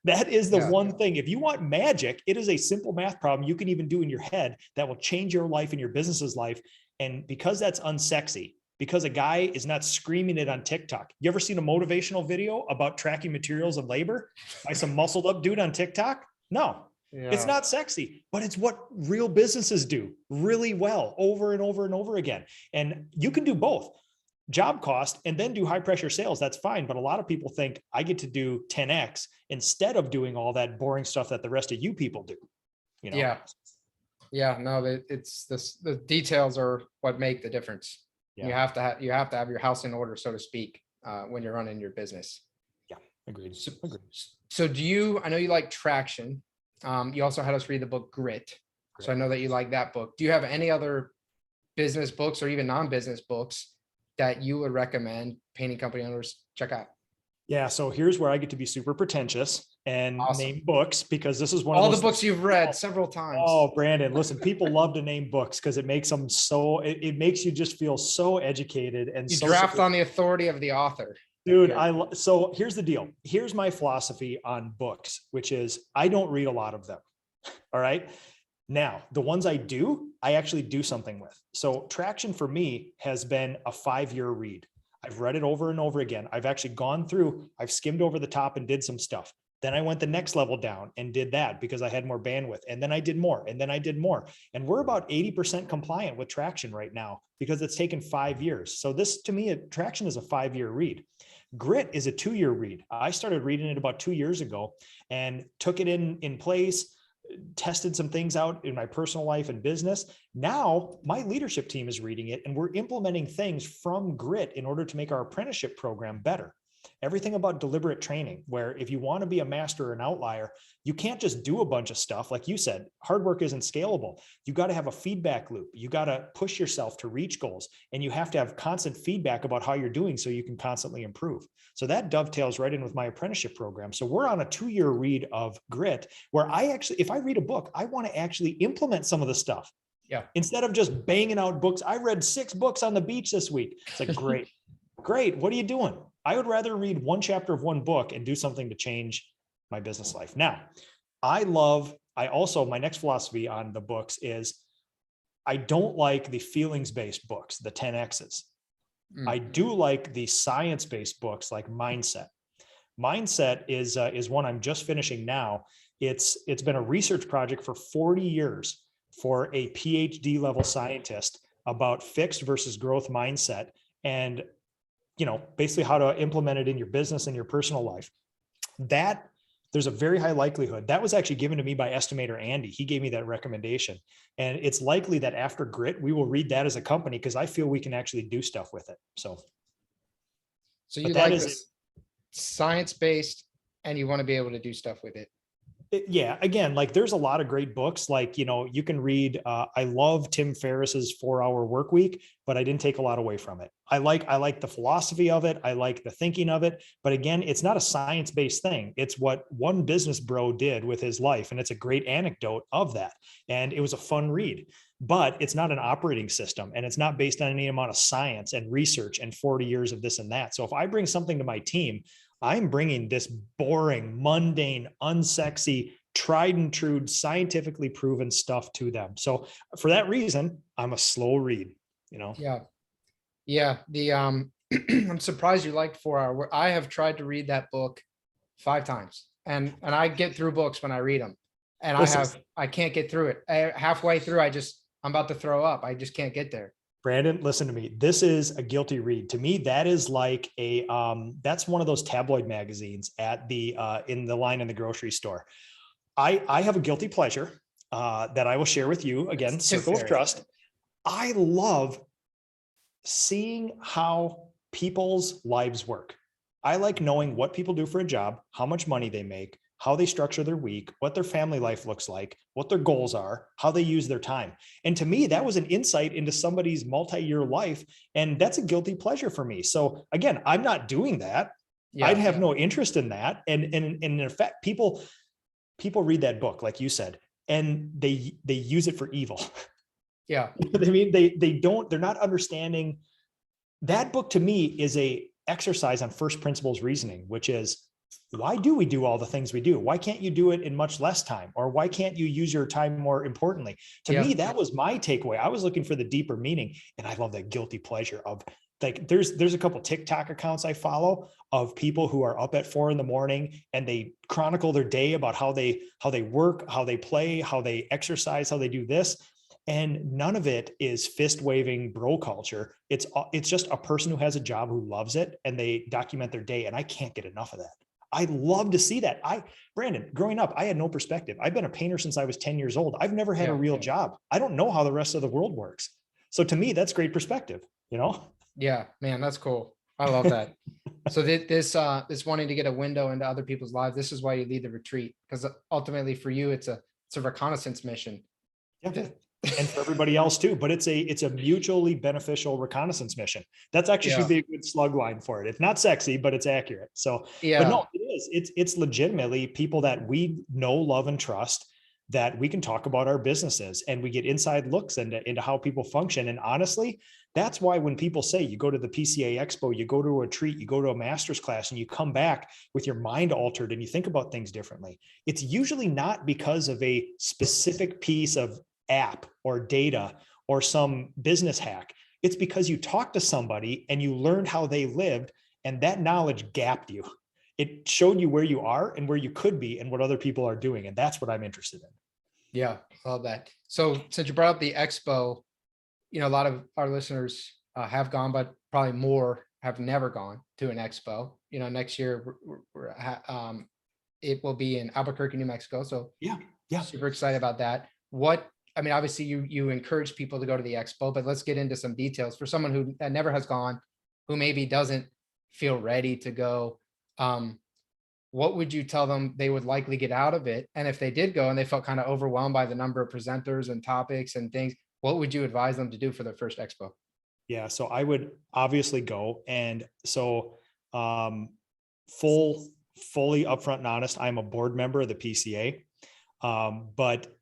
That is the one thing. If you want magic, it is a simple math problem you can even do in your head that will change your life and your business's life. And because that's unsexy, because a guy is not screaming it on TikTok. You ever seen a motivational video about tracking materials and labor by some muscled up dude on TikTok? No, it's not sexy, but it's what real businesses do really well over and over and over again. And you can do both. Job cost and then do high pressure sales. That's fine. But a lot of people think I get to do 10X instead of doing all that boring stuff that the rest of you people do. Yeah. No, it's this, the details are what make the difference. Yeah. You have to have your house in order, so to speak, when you're running your business. Yeah. Agreed. So I know you like traction. You also had us read the book Grit. So I know that you like that book. Do you have any other business books or even non-business books that you would recommend painting company owners check out? Yeah. So here's where I get to be super pretentious and Awesome. name books, because this is one of All those the books things. you've read several times. Oh, Brandon, listen, people love to name books because it makes them so, it makes you just feel so educated and You so draft on the authority of the author. dude. So here's the deal. Here's my philosophy on books, which is I don't read a lot of them. All right. Now, the ones I do, I actually do something with. So Traction for me has been a 5-year read. I've read it over and over again. I've actually gone through, I've skimmed over the top and did some stuff. Then I went the next level down and did that because I had more bandwidth. And then I did more. And then I did more. And we're about 80% compliant with Traction right now because it's taken 5 years. So this, to me, Traction is a 5-year read. Grit is a 2-year read. I started reading it about 2 years ago and took it in place, tested some things out in my personal life and business. Now my leadership team is reading it and we're implementing things from Grit in order to make our apprenticeship program better. Everything about deliberate training, where if you want to be a master or an outlier, you can't just do a bunch of stuff. Like you said, hard work isn't scalable. You got to have a feedback loop. You got to push yourself to reach goals, and you have to have constant feedback about how you're doing so you can constantly improve. So that dovetails right in with my apprenticeship program. So we're on a 2-year read of Grit, where I actually, if I read a book, I want to actually implement some of the stuff. Yeah. Instead of just banging out books. I read 6 books on the beach this week. It's like, great. Great. What are you doing? I would rather read 1 chapter of 1 book and do something to change my business life. Now, my next philosophy on the books is I don't like the feelings-based books, the 10Xs. I do like the science-based books like Mindset. Mindset is one I'm just finishing now. It's been a research project for 40 years for a PhD level scientist about fixed versus growth mindset, and basically how to implement it in your business and your personal life. That there's a very high likelihood that was actually given to me by estimator Andy. He gave me that recommendation. And it's likely that after Grit, we will read that as a company because I feel we can actually do stuff with it. So you like this science-based and you want to be able to do stuff with it. Yeah, again, like there's a lot of great books. Like, you can read, I love Tim Ferriss's 4-Hour Work Week, but I didn't take a lot away from it. I like the philosophy of it. I like the thinking of it, but again, it's not a science-based thing. It's what one business bro did with his life. And it's a great anecdote of that. And it was a fun read, but it's not an operating system, and it's not based on any amount of science and research and 40 years of this and that. So if I bring something to my team, I'm bringing this boring, mundane, unsexy, tried and true, scientifically proven stuff to them. So for that reason, I'm a slow read, Yeah. Yeah. The, I'm surprised you liked 4-Hour. I have tried to read that book 5 times and I get through books when I read them, and I can't get through it. Halfway through, I'm about to throw up. I just can't get there. Brandon, listen to me. This is a guilty read. To me, that is like that's one of those tabloid magazines at the in the line in the grocery store. I have a guilty pleasure that I will share with you. Again, circle of trust. I love seeing how people's lives work. I like knowing what people do for a job, how much money they make, how they structure their week, what their family life looks like, what their goals are, how they use their time. And to me, that was an insight into somebody's multi-year life. And that's a guilty pleasure for me. So again, I'm not doing that. Yeah. I'd have no interest in that. And in effect, people read that book, like you said, and they use it for evil. Yeah. I mean, they're not understanding. That book to me is a exercise on first principles reasoning, which is, why do we do all the things we do? Why can't you do it in much less time? Or why can't you use your time more importantly? To me, that was my takeaway. I was looking for the deeper meaning. And I love that guilty pleasure of, like, there's a couple TikTok accounts I follow of people who are up at 4 a.m. and they chronicle their day about how they work, how they play, how they exercise, how they do this. And none of it is fist waving bro culture. It's just a person who has a job who loves it, and they document their day. And I can't get enough of that. I love to see that. Brandon, growing up, I had no perspective. I've been a painter since I was 10 years old. I've never had a real job. I don't know how the rest of the world works. So to me, that's great perspective, Yeah, man, that's cool. I love that. So this wanting to get a window into other people's lives, this is why you lead the retreat, because ultimately for you, it's a reconnaissance mission. Yeah. and for everybody else too. But it's a mutually beneficial reconnaissance mission. That's actually should Yeah. be a good slug line for it. It's not sexy, but it's accurate. So, but Yeah. no, it is. It's legitimately people that we know, love, and trust, that we can talk about our businesses, and we get inside looks into how people function. And honestly, that's why when people say you go to the PCA Expo, you go to a retreat, you go to a master's class, and you come back with your mind altered and you think about things differently, it's usually not because of a specific piece of app or data or some business hack. It's because you talked to somebody and you learned how they lived, and that knowledge gapped you. It showed you where you are and where you could be and what other people are doing. And that's what I'm interested in. Yeah. Love that. So since you brought up the expo, a lot of our listeners have gone, but probably more have never gone to an expo. Next year it will be in Albuquerque, New Mexico. So Yeah. Yeah. super excited about that. Obviously you encourage people to go to the expo, but let's get into some details for someone who never has gone, who maybe doesn't feel ready to go. What would you tell them they would likely get out of it? And if they did go and they felt kind of overwhelmed by the number of presenters and topics and things, what would you advise them to do for their first expo? Yeah. So I would obviously go. And so, fully upfront and honest, I'm a board member of the PCA. But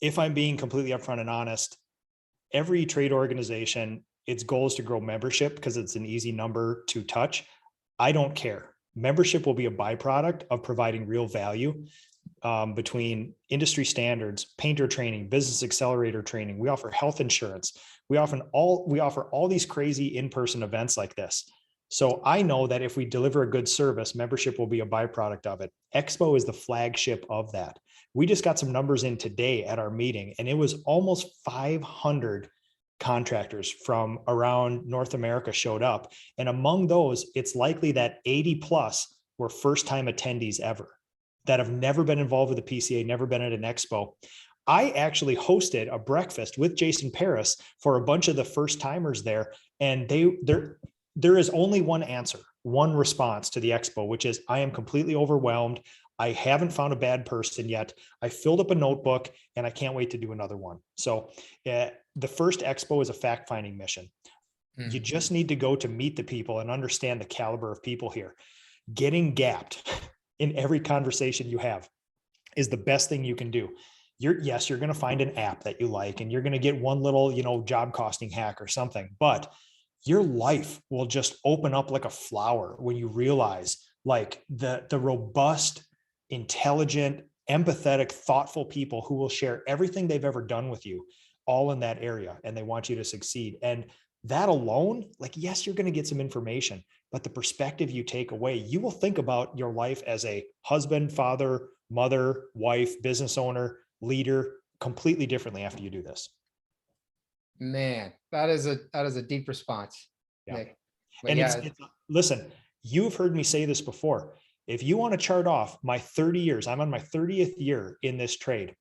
if I'm being completely upfront and honest, every trade organization, its goal is to grow membership because it's an easy number to touch. I don't care. Membership will be a byproduct of providing real value, between industry standards, painter training, business accelerator training. We offer health insurance. We offer all these crazy in-person events like this. So I know that if we deliver a good service, membership will be a byproduct of it. Expo is the flagship of that. We just got some numbers in today at our meeting, and it was almost 500 contractors from around North America showed up. And among those, it's likely that 80 plus were first time attendees ever, that have never been involved with the PCA, never been at an expo. I actually hosted a breakfast with Jason Paris for a bunch of the first timers there. And there is only one answer, one response to the expo, which is, I am completely overwhelmed. I haven't found a bad person yet. I filled up a notebook and I can't wait to do another one. So the first expo is a fact-finding mission. Mm-hmm. You just need to go to meet the people and understand the caliber of people here. Getting gapped in every conversation you have is the best thing you can do. You're going to find an app that you like, and you're going to get one little, job costing hack or something, but your life will just open up like a flower when you realize like the robust, intelligent, empathetic, thoughtful people who will share everything they've ever done with you all in that area, and they want you to succeed. And that alone, like, yes, you're going to get some information, but the perspective you take away, you will think about your life as a husband, father, mother, wife, business owner, leader completely differently after you do this. Man, that is a deep response. Yeah. Nick. And it's listen, you've heard me say this before. If you want to chart off my 30 years, I'm on my 30th year in this trade.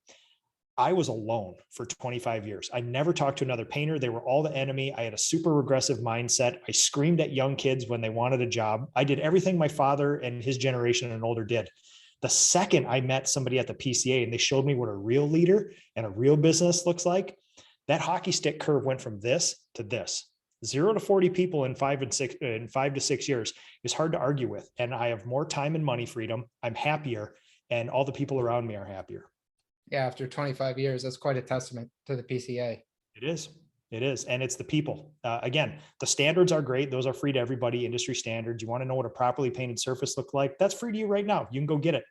I was alone for 25 years. I never talked to another painter. They were all the enemy. I had a super regressive mindset. I screamed at young kids when they wanted a job. I did everything my father and his generation and older did. The second I met somebody at the PCA and they showed me what a real leader and a real business looks like, that hockey stick curve went from this to this. 0 to 40 people in 5 to 6 years is hard to argue with. And I have more time and money freedom. I'm happier, and all the people around me are happier. Yeah, after 25 years, that's quite a testament to the PCA. It is. And it's the people. Again, the standards are great. Those are free to everybody, industry standards. You want to know what a properly painted surface looks like? That's free to you right now. You can go get it.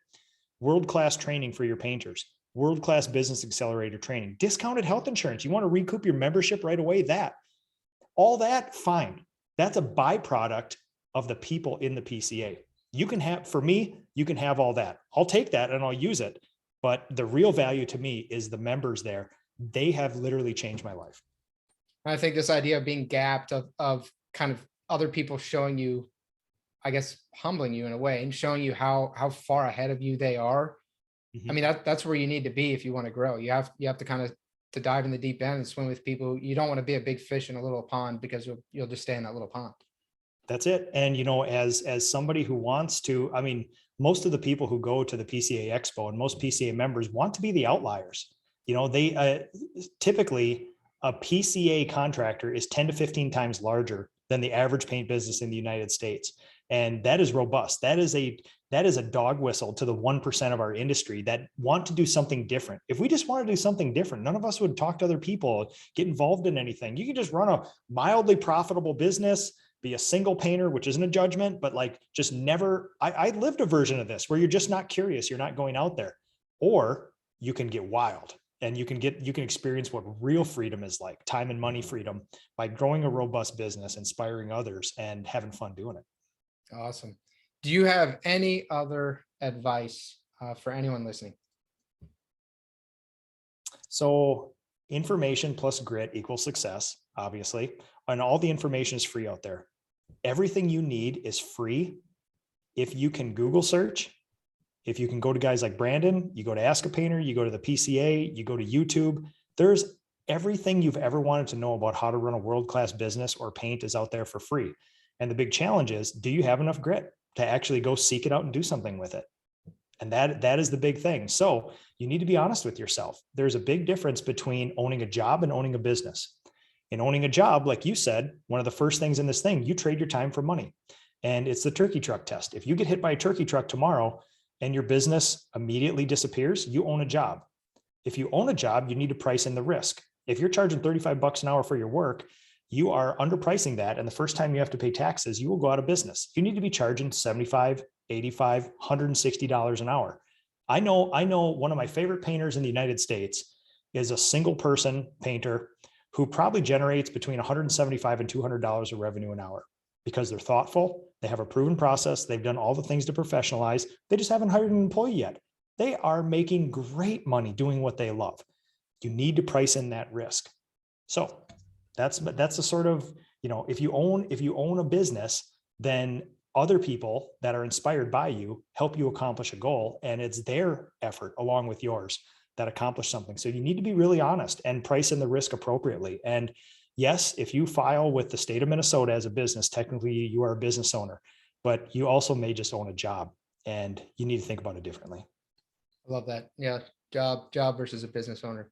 World-class training for your painters. World-class business accelerator training. Discounted health insurance. You want to recoup your membership right away? All that, fine. That's a byproduct of the people in the PCA. You can have all that. I'll take that and I'll use it. But the real value to me is the members there. They have literally changed my life. I think this idea of being gapped, of kind of other people showing you, I guess, humbling you in a way and showing you how far ahead of you they are. Mm-hmm. I mean, that's where you need to be if you want to grow. You have to kind of to dive in the deep end and swim with people. You don't want to be a big fish in a little pond, because you'll just stay in that little pond. That's it. And, as somebody who wants to, most of the people who go to the PCA Expo and most PCA members want to be the outliers. They typically a PCA contractor is 10 to 15 times larger than the average paint business in the United States. And that is robust. That is a dog whistle to the 1% of our industry that want to do something different. If we just want to do something different, none of us would talk to other people, get involved in anything. You can just run a mildly profitable business, be a single painter, which isn't a judgment, but like just never, I lived a version of this where you're just not curious. You're not going out there, or you can get wild. And you can experience what real freedom is like, time and money freedom, by growing a robust business, inspiring others, and having fun doing it. Awesome. Do you have any other advice for anyone listening? So information plus grit equals success, obviously. And all the information is free out there. Everything you need is free. If you can Google search, if you can go to guys like Brandon, you go to Ask a Painter, you go to the PCA, you go to YouTube, there's everything you've ever wanted to know about how to run a world-class business or paint is out there for free. And the big challenge is, do you have enough grit to actually go seek it out and do something with it? And that is the big thing. So you need to be honest with yourself. There's a big difference between owning a job and owning a business. In owning a job, like you said, one of the first things in this thing, you trade your time for money. And it's the turkey truck test. If you get hit by a turkey truck tomorrow, and your business immediately disappears, you own a job. If you own a job, you need to price in the risk. If you're charging $35 an hour for your work, you are underpricing that. And the first time you have to pay taxes, you will go out of business. You need to be charging $75, $85, $160 an hour. I know one of my favorite painters in the United States is a single person painter who probably generates between $175 and $200 of revenue an hour, because they're thoughtful. They have a proven process. They've done all the things to professionalize. They just haven't hired an employee yet. They are making great money doing what they love. You need to price in that risk. So that's the sort of, if you own a business, then other people that are inspired by you help you accomplish a goal, and it's their effort along with yours that accomplish something. So you need to be really honest and price in the risk appropriately. And yes, if you file with the state of Minnesota as a business, technically you are a business owner, but you also may just own a job, and you need to think about it differently. I love that. Yeah. Job versus a business owner.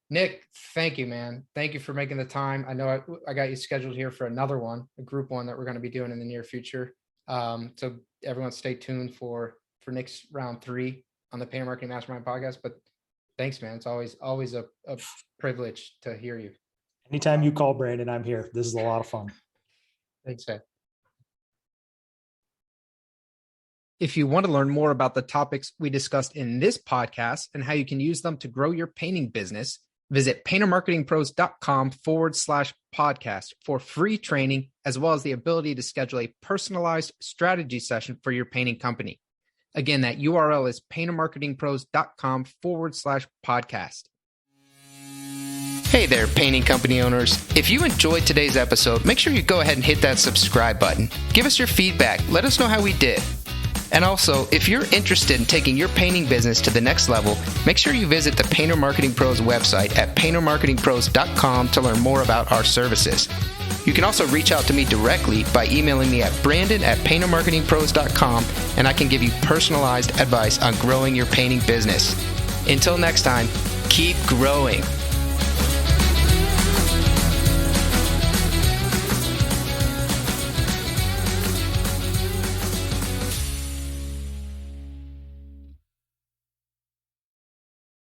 Nick, thank you, man. Thank you for making the time. I know I got you scheduled here for another one, a group one that we're going to be doing in the near future. So everyone stay tuned for Nick's round 3 on the Painter Marketing Mastermind podcast. But thanks, man. It's always a privilege to hear you. Anytime you call, Brandon, I'm here. This is a lot of fun. Thanks, man. If you want to learn more about the topics we discussed in this podcast and how you can use them to grow your painting business, visit paintermarketingpros.com/podcast for free training, as well as the ability to schedule a personalized strategy session for your painting company. Again, that URL is paintermarketingpros.com/podcast. Hey there, painting company owners. If you enjoyed today's episode, make sure you go ahead and hit that subscribe button. Give us your feedback. Let us know how we did. And also, if you're interested in taking your painting business to the next level, make sure you visit the Painter Marketing Pros website at paintermarketingpros.com to learn more about our services. You can also reach out to me directly by emailing me at brandon@paintermarketingpros.com, and I can give you personalized advice on growing your painting business. Until next time, keep growing.